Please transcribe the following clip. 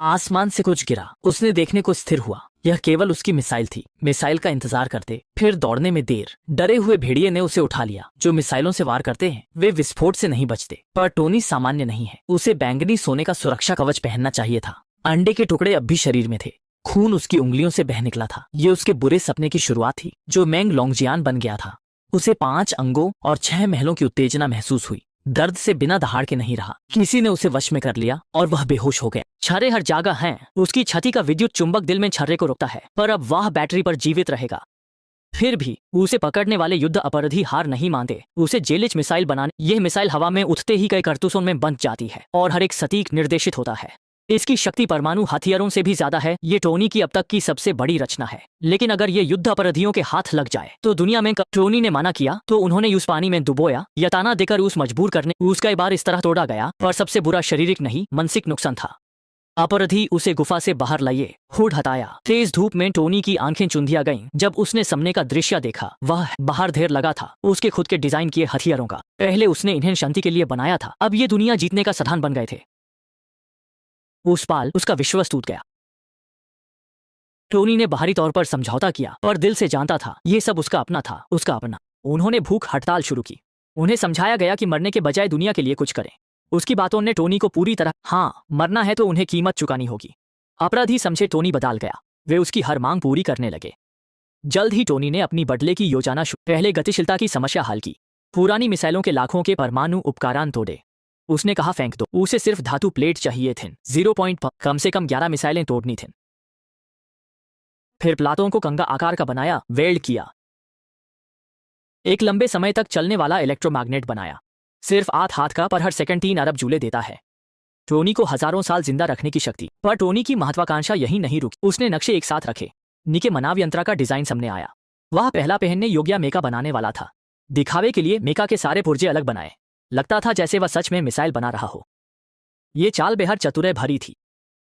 आसमान से कुछ गिरा। उसने देखने को स्थिर हुआ। यह केवल उसकी मिसाइल थी। मिसाइल का इंतजार करते फिर दौड़ने में देर। डरे हुए भेड़िए ने उसे उठा लिया। जो मिसाइलों से वार करते हैं वे विस्फोट से नहीं बचते, पर टोनी सामान्य नहीं है। उसे बैंगनी सोने का सुरक्षा कवच पहनना चाहिए था। अंडे के टुकड़े अब भी शरीर में थे। खून उसकी उंगलियों से बह निकला था। ये उसके बुरे सपने की शुरुआत थी, जो मैंग लोंगजियान बन गया था। उसे 5 अंगों और 6 महलों की उत्तेजना महसूस हुई। दर्द से बिना दहाड़ के नहीं रहा। किसी ने उसे वश में कर लिया और वह बेहोश हो गया। छर्रे हर जगह हैं। उसकी छाती का विद्युत चुंबक दिल में छर्रे को रोकता है, पर अब वह बैटरी पर जीवित रहेगा। फिर भी उसे पकड़ने वाले युद्ध अपराधी हार नहीं मानते। उसे जेलिच मिसाइल बनाने। यह मिसाइल हवा में उठते ही कई कारतूसों में बंध जाती है और हर एक सटीक निर्देशित होता है। इसकी शक्ति परमाणु हथियारों से भी ज्यादा है। ये टोनी की अब तक की सबसे बड़ी रचना है। लेकिन अगर ये युद्ध अपराधियों के हाथ लग जाए तो दुनिया में टोनी ने माना किया तो उन्होंने उस पानी में डुबोया या ताना देकर उस मजबूर करने। उसका बार इस तरह तोड़ा गया, पर सबसे बुरा शारीरिक नहीं मानसिक नुकसान था। अपराधी उसे गुफा से बाहर लाए। हुड हटाया। तेज धूप में टोनी की आंखें चुंधिया गईं। जब उसने सामने का दृश्य देखा, वह बाहर ढेर लगा था उसके खुद के डिजाइन किए हथियारों का। पहले उसने इन्हें शांति के लिए बनाया था, अब ये दुनिया जीतने का साधन बन गए थे। उस पाल उसका विश्वास टूट गया। टोनी ने बाहरी तौर पर समझौता किया, पर दिल से जानता था ये सब उसका अपना था, उसका अपना। उन्होंने भूख हड़ताल शुरू की। उन्हें समझाया गया कि मरने के बजाय दुनिया के लिए कुछ करें। उसकी बातों ने टोनी को पूरी तरह, हाँ मरना है तो उन्हें कीमत चुकानी होगी। अपराधी समझे टोनी बदल गया। वे उसकी हर मांग पूरी करने लगे। जल्द ही टोनी ने अपनी बदले की योजना पहले गतिशीलता की समस्या हल की। पुरानी मिसाइलों के लाखों के परमाणु उपकरण तोड़े। उसने कहा फेंक दो। उसे सिर्फ धातु प्लेट चाहिए थी। 0 कम से कम 11 मिसाइलें तोड़नी थीं। फिर प्लाटों को कंगा आकार का बनाया, वेल्ड किया। एक लंबे समय तक चलने वाला इलेक्ट्रोमैग्नेट बनाया। सिर्फ 8 हाथ का, पर हर सेकंड 3 अरब जूले देता है। टोनी को हजारों साल जिंदा रखने की शक्ति। पर टोनी की महत्वाकांक्षा यही नहीं रुकी। उसने नक्शे एक साथ रखे। निके मनाव यंत्र का डिजाइन सामने आया। वह पहला पहनने योग्य मेका बनाने वाला था। दिखावे के लिए मेका के सारे पुर्जे अलग बनाए। लगता था जैसे वह सच में मिसाइल बना रहा हो। ये चाल बेहद चतुर भरी थी।